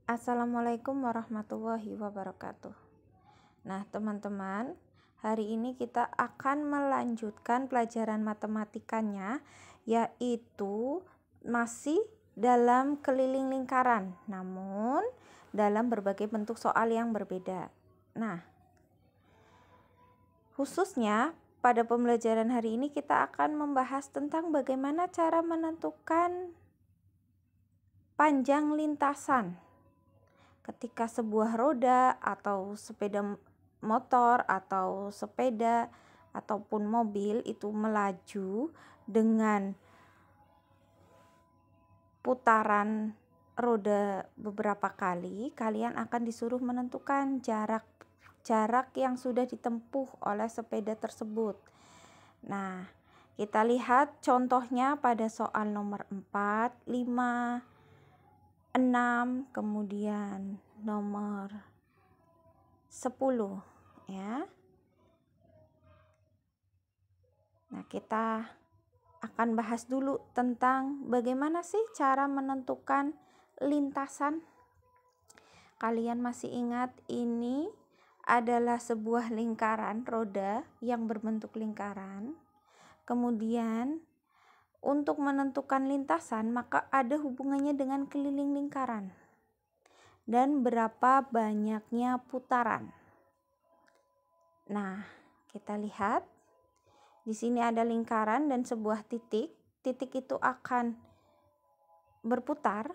Assalamualaikum warahmatullahi wabarakatuh. Nah, teman-teman, hari ini kita akan melanjutkan pelajaran matematikanya, yaitu masih dalam keliling lingkaran, namun dalam berbagai bentuk soal yang berbeda. Nah, khususnya pada pembelajaran hari ini kita akan membahas tentang bagaimana cara menentukan panjang lintasan ketika sebuah roda atau sepeda motor atau sepeda ataupun mobil itu melaju dengan putaran roda beberapa kali, kalian akan disuruh menentukan jarak yang sudah ditempuh oleh sepeda tersebut. Nah, kita lihat contohnya pada soal nomor 4, 5, 6, kemudian nomor 10 ya. Nah, kita akan bahas dulu tentang bagaimana sih cara menentukan lintasan. Kalian masih ingat ini adalah sebuah lingkaran roda yang berbentuk lingkaran. Kemudian untuk menentukan lintasan maka ada hubungannya dengan keliling lingkaran dan berapa banyaknya putaran. Nah, kita lihat di sini ada lingkaran dan sebuah titik. Titik itu akan berputar.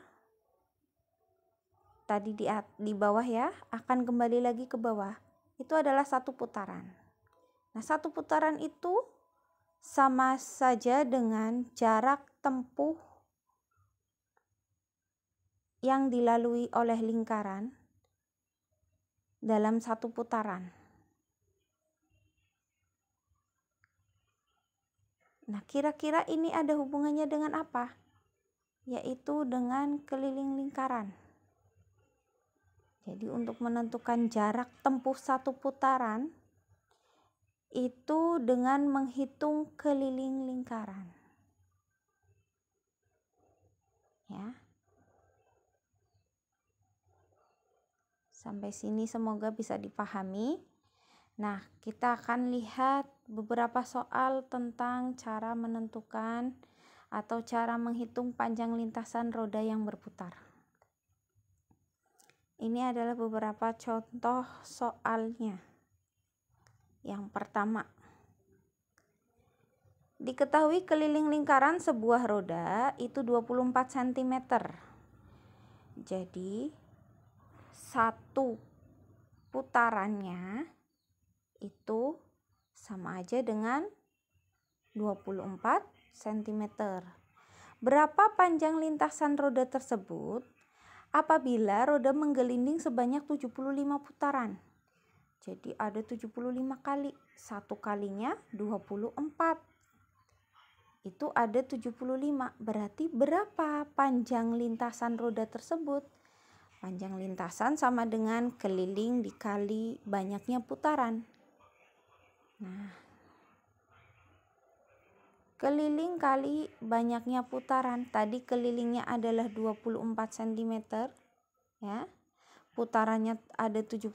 Tadi di bawah ya, akan kembali lagi ke bawah. Itu adalah satu putaran. Nah, satu putaran itu sama saja dengan jarak tempuh yang dilalui oleh lingkaran dalam satu putaran. Nah, kira-kira ini ada hubungannya dengan apa? Yaitu dengan keliling lingkaran. Jadi untuk menentukan jarak tempuh satu putaran itu dengan menghitung keliling lingkaran. Ya. Sampai sini semoga bisa dipahami. Nah, kita akan lihat beberapa soal tentang cara menentukan atau cara menghitung panjang lintasan roda yang berputar. Ini adalah beberapa contoh soalnya. Yang pertama, diketahui keliling lingkaran sebuah roda itu 24 cm. Jadi, satu putarannya itu sama aja dengan 24 cm. Berapa panjang lintasan roda tersebut apabila roda menggelinding sebanyak 75 putaran? Jadi ada 75 kali, satu kalinya 24. Itu ada 75. Berarti berapa panjang lintasan roda tersebut? Panjang lintasan sama dengan keliling dikali banyaknya putaran. Nah, keliling kali banyaknya putaran. Tadi kelilingnya adalah 24 cm ya. Putarannya ada 75,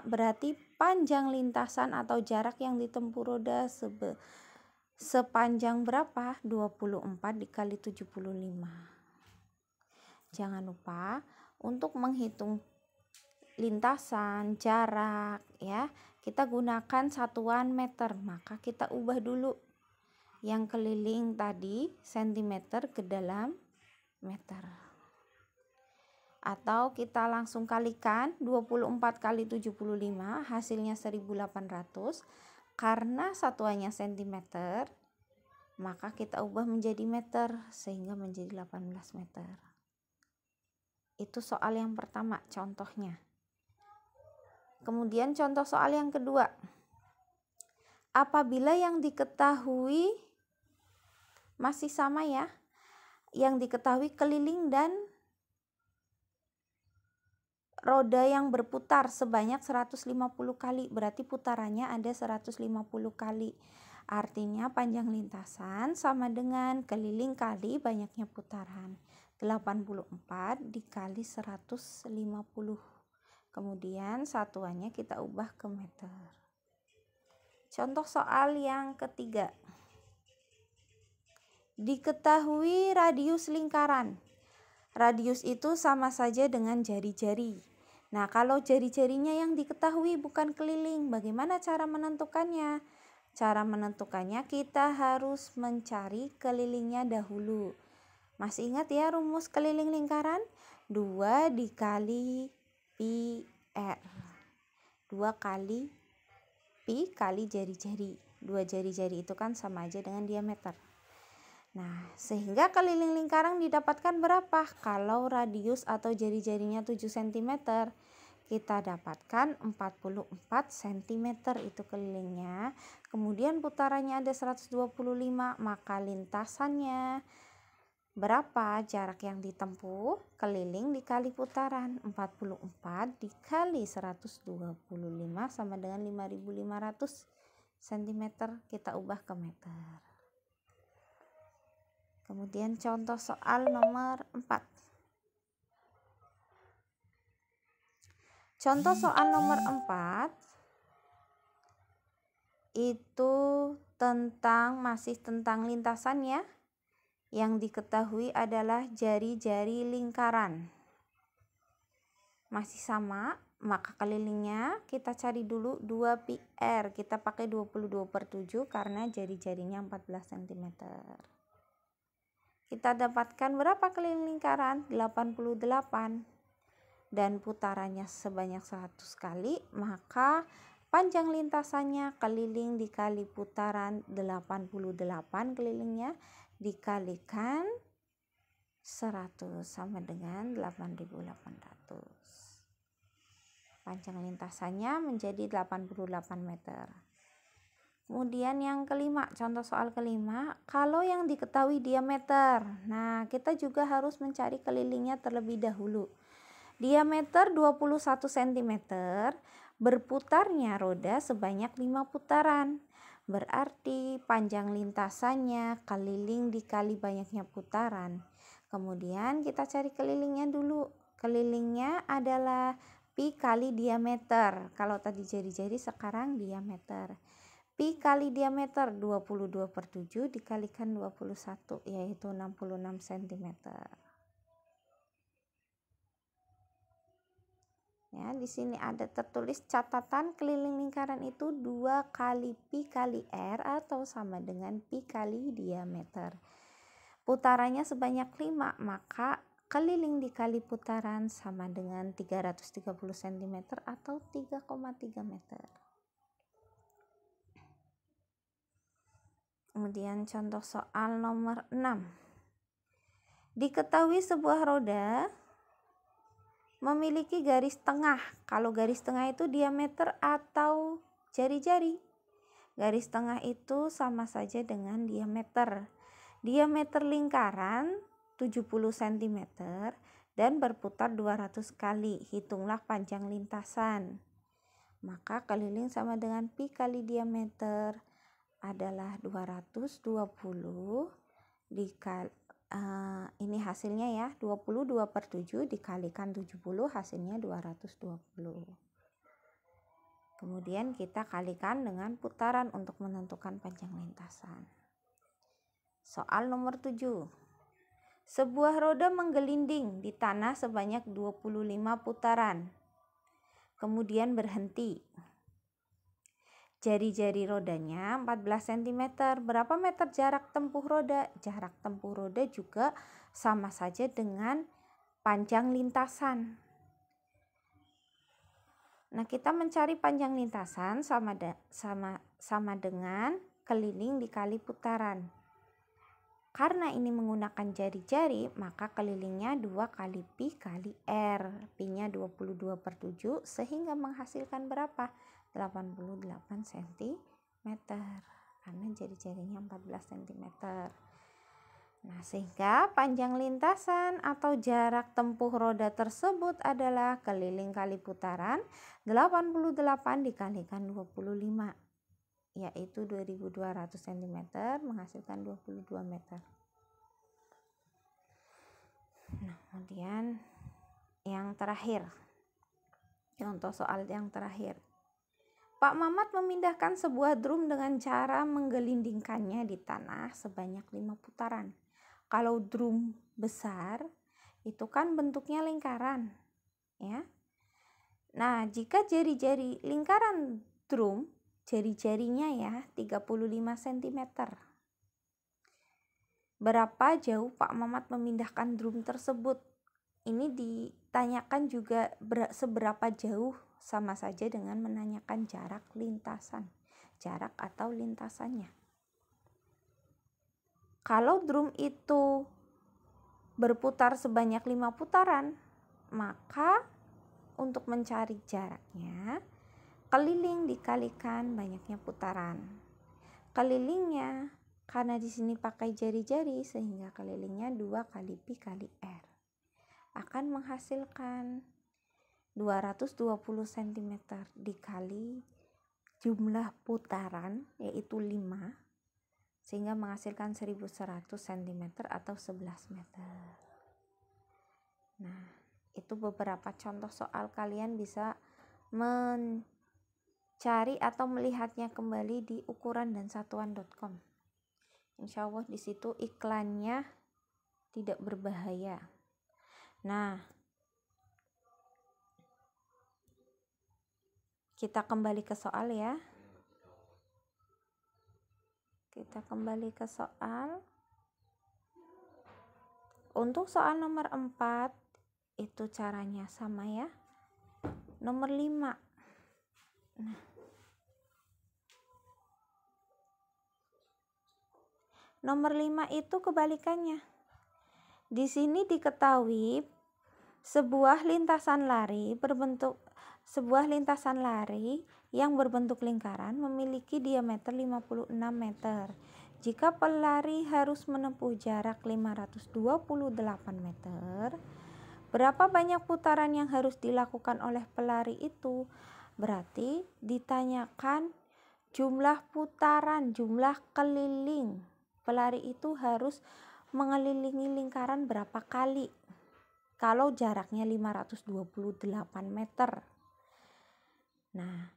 berarti panjang lintasan atau jarak yang ditempuh roda sepanjang berapa? 24 dikali 75. Jangan lupa untuk menghitung lintasan, jarak ya, kita gunakan satuan meter. Maka kita ubah dulu yang keliling tadi sentimeter ke dalam meter. Atau kita langsung kalikan 24 kali 75 hasilnya 1800. Karena satuannya sentimeter, maka kita ubah menjadi meter sehingga menjadi 18 meter. Itu soal yang pertama contohnya. Kemudian contoh soal yang kedua. Apabila yang diketahui masih sama ya, yang diketahui keliling dan roda yang berputar sebanyak 150 kali, berarti putarannya ada 150 kali. Artinya panjang lintasan sama dengan keliling kali banyaknya putaran. 84 dikali 150. Kemudian satuannya kita ubah ke meter. Contoh soal yang ketiga. Diketahui radius lingkaran. Radius itu sama saja dengan jari-jari. Nah, kalau jari-jarinya yang diketahui bukan keliling, bagaimana cara menentukannya? Cara menentukannya kita harus mencari kelilingnya dahulu. Masih ingat ya rumus keliling lingkaran? 2 dikali pi r. 2 kali pi kali jari-jari. 2 jari-jari itu kan sama aja dengan diameter. Nah, sehingga keliling lingkaran didapatkan berapa? Kalau radius atau jari-jarinya 7 cm, kita dapatkan 44 cm itu kelilingnya. Kemudian putarannya ada 125, maka lintasannya berapa jarak yang ditempuh? Keliling dikali putaran. 44 dikali 125 sama dengan 5500 cm. Kita ubah ke meter. Kemudian contoh soal nomor 4. Contoh soal nomor 4 itu masih tentang lintasan ya. Yang diketahui adalah jari-jari lingkaran. Masih sama, maka kelilingnya kita cari dulu 2 pi r. Kita pakai 22/7 karena jari-jarinya 14 cm. Kita dapatkan berapa keliling lingkaran? 88. Dan putarannya sebanyak 100 kali, maka panjang lintasannya keliling dikali putaran 88 kelilingnya dikalikan 100 sama dengan 8.800. Panjang lintasannya menjadi 88 meter. Kemudian yang kelima, contoh soal kelima, kalau yang diketahui diameter. Nah, kita juga harus mencari kelilingnya terlebih dahulu. Diameter 21 cm, berputarnya roda sebanyak 5 putaran. Berarti panjang lintasannya keliling dikali banyaknya putaran. Kemudian kita cari kelilingnya dulu. Kelilingnya adalah pi kali diameter. Kalau tadi jari-jari, sekarang diameter. Pi kali diameter 22/7 dikalikan 21, yaitu 66 cm. Ya, di sini ada tertulis catatan keliling lingkaran itu 2 kali pi kali r atau sama dengan pi kali diameter. Putarannya sebanyak 5, maka keliling dikali putaran sama dengan 330 cm atau 3,3 meter. Kemudian contoh soal nomor 6. Diketahui sebuah roda memiliki garis tengah. Kalau garis tengah itu diameter atau jari-jari. Garis tengah itu sama saja dengan diameter. Diameter lingkaran 70 cm dan berputar 200 kali. Hitunglah panjang lintasan. Maka keliling sama dengan pi kali diameter adalah 220 dikali ini hasilnya ya, 22/7 dikalikan 70 hasilnya 220. Kemudian kita kalikan dengan putaran untuk menentukan panjang lintasan. Soal nomor 7. Sebuah roda menggelinding di tanah sebanyak 25 putaran. Kemudian berhenti. Jari-jari rodanya 14 cm. Berapa meter jarak tempuh roda? Jarak tempuh roda juga sama saja dengan panjang lintasan. Nah, kita mencari panjang lintasan sama dengan keliling dikali putaran. Karena ini menggunakan jari-jari, maka kelilingnya 2 kali pi kali r. Pi-nya 22/7 sehingga menghasilkan berapa? 88 cm. Karena jari-jarinya 14 cm. Nah, sehingga panjang lintasan atau jarak tempuh roda tersebut adalah keliling kali putaran 88 dikalikan 25. Yaitu 2200 cm menghasilkan 22 meter. Nah, kemudian yang terakhir, contoh soal yang terakhir. Pak Mamat memindahkan sebuah drum dengan cara menggelindingkannya di tanah sebanyak 5 putaran. Kalau drum besar itu kan bentuknya lingkaran, ya. Nah, jika jari-jari lingkaran drum, jari-jarinya ya 35 cm. Berapa jauh Pak Mamat memindahkan drum tersebut? Ini ditanyakan juga seberapa jauh, sama saja dengan menanyakan jarak lintasan, jarak atau lintasannya. Kalau drum itu berputar sebanyak 5 putaran, maka untuk mencari jaraknya, keliling dikalikan banyaknya putaran. Kelilingnya, karena di sini pakai jari-jari, sehingga kelilingnya 2 kali pi kali r. Akan menghasilkan 220 cm dikali jumlah putaran, yaitu 5, sehingga menghasilkan 1100 cm atau 11 meter. Nah, itu beberapa contoh soal, kalian bisa mencari atau melihatnya kembali di ukurandansatuan.com. Insya Allah di situ iklannya tidak berbahaya. Nah, kita kembali ke soal ya. Kita kembali ke soal. Untuk soal nomor 4, itu caranya sama ya. Nomor 5. Nah, nomor 5 itu kebalikannya. Di sini diketahui sebuah lintasan lari yang berbentuk lingkaran memiliki diameter 56 meter. Jika pelari harus menempuh jarak 528 meter, berapa banyak putaran yang harus dilakukan oleh pelari itu? Berarti ditanyakan jumlah putaran, jumlah keliling. Pelari itu harus mengelilingi lingkaran berapa kali kalau jaraknya 528 meter. Nah,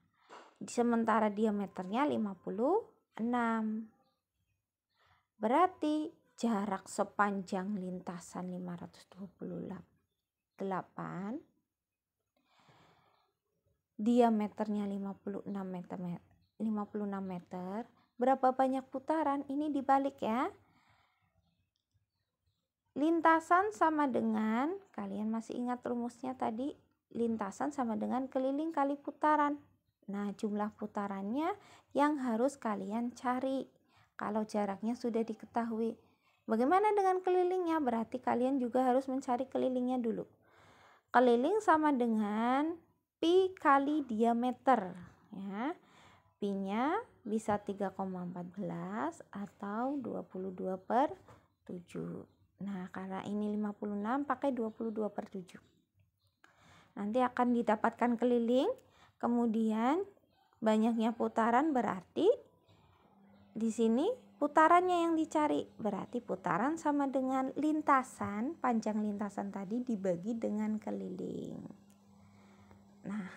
sementara diameternya 56. Berarti jarak sepanjang lintasan 528, diameternya 56 meter. Berapa banyak putaran? Ini dibalik ya. Lintasan sama dengan, kalian masih ingat rumusnya tadi, lintasan sama dengan keliling kali putaran. Nah, jumlah putarannya yang harus kalian cari kalau jaraknya sudah diketahui. Bagaimana dengan kelilingnya? Berarti kalian juga harus mencari kelilingnya dulu. Keliling sama dengan pi kali diameter ya. Pi-nya bisa 3,14 atau 22/7. Nah, karena ini 56 pakai 22/7. Nanti akan didapatkan keliling, kemudian banyaknya putaran, berarti di sini putarannya yang dicari. Berarti putaran sama dengan lintasan, panjang lintasan tadi dibagi dengan keliling. Nah,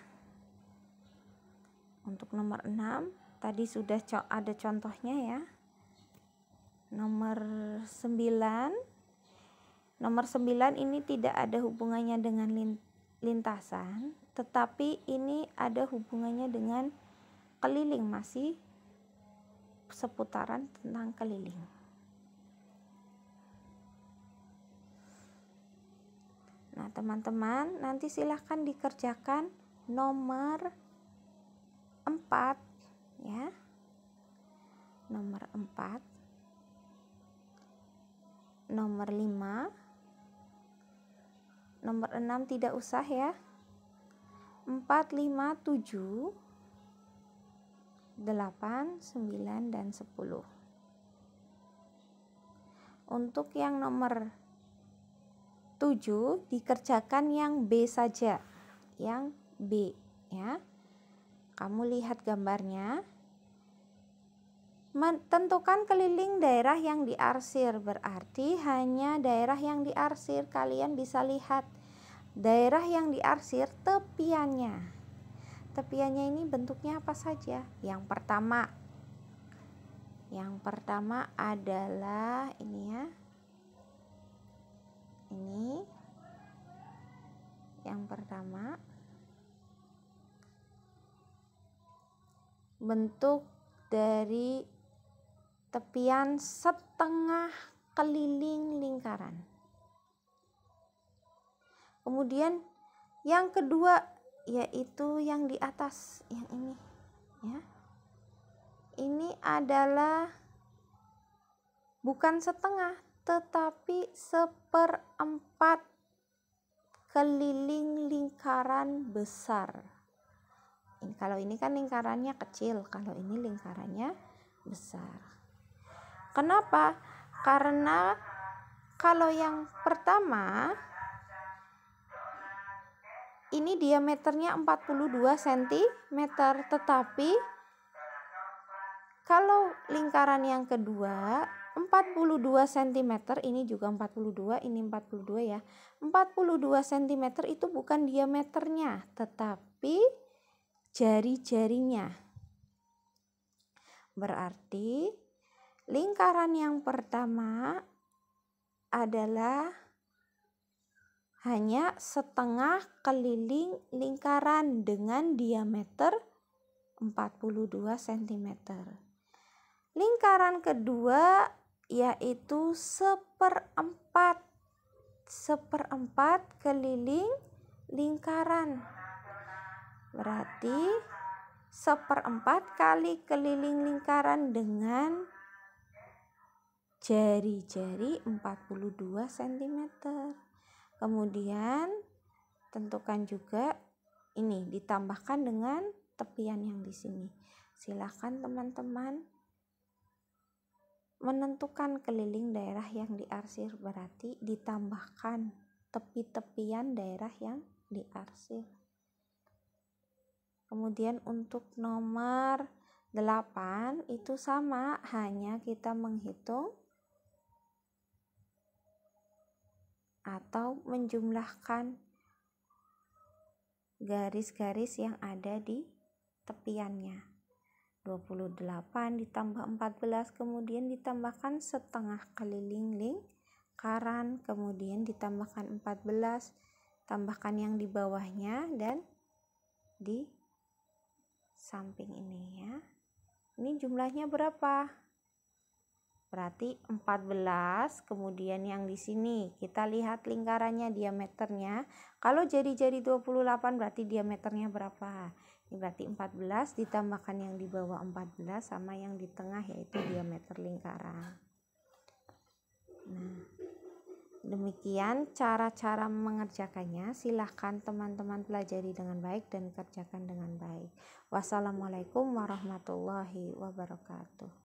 untuk nomor 6 tadi sudah ada contohnya ya. Nomor 9 ini tidak ada hubungannya dengan lintasan, tetapi ini ada hubungannya dengan keliling, masih seputaran tentang keliling. Nah, teman-teman, nanti silahkan dikerjakan nomor 4 ya. Nomor 4, nomor 5, nomor 6 tidak usah ya. 4, 5, 7, 8, 9, dan 10. Untuk yang nomor 7 dikerjakan yang B saja. Yang B ya. Kamu lihat gambarnya. Tentukan keliling daerah yang diarsir, berarti hanya daerah yang diarsir. Kalian bisa lihat daerah yang diarsir tepiannya. Tepiannya ini bentuknya apa saja? Yang pertama adalah ini ya. Ini yang pertama, bentuk dari tepian setengah keliling lingkaran. Kemudian yang kedua yaitu yang di atas, yang ini ya. Ini adalah bukan setengah tetapi 1/4 keliling lingkaran besar. Kalau ini kan lingkarannya kecil, kalau ini lingkarannya besar. Kenapa? Karena kalau yang pertama ini diameternya 42 cm, tetapi kalau lingkaran yang kedua 42 cm, ini juga 42, ini 42 ya. 42 cm itu bukan diameternya, tetapi jari-jarinya. Berarti lingkaran yang pertama adalah hanya setengah keliling lingkaran dengan diameter 42 cm. Lingkaran kedua yaitu 1/4 keliling lingkaran. Berarti 1/4 kali keliling lingkaran dengan jari-jari 42 cm. Kemudian tentukan juga ini ditambahkan dengan tepian yang di sini. Silakan teman-teman menentukan keliling daerah yang diarsir, berarti ditambahkan tepi-tepian daerah yang diarsir. Kemudian untuk nomor 8 itu sama, hanya kita menghitung atau menjumlahkan garis-garis yang ada di tepiannya. 28 ditambah 14, kemudian ditambahkan setengah keliling lingkaran, kemudian ditambahkan 14, tambahkan yang di bawahnya dan di samping ini ya. Ini jumlahnya berapa? Berarti 14, kemudian yang di sini kita lihat lingkarannya, diameternya. Kalau jari-jari 28 berarti diameternya berapa? Ini berarti 14 ditambahkan yang di bawah 14 sama yang di tengah yaitu diameter lingkaran. Nah, demikian cara-cara mengerjakannya. Silahkan teman-teman pelajari dengan baik dan kerjakan dengan baik. Wassalamualaikum warahmatullahi wabarakatuh.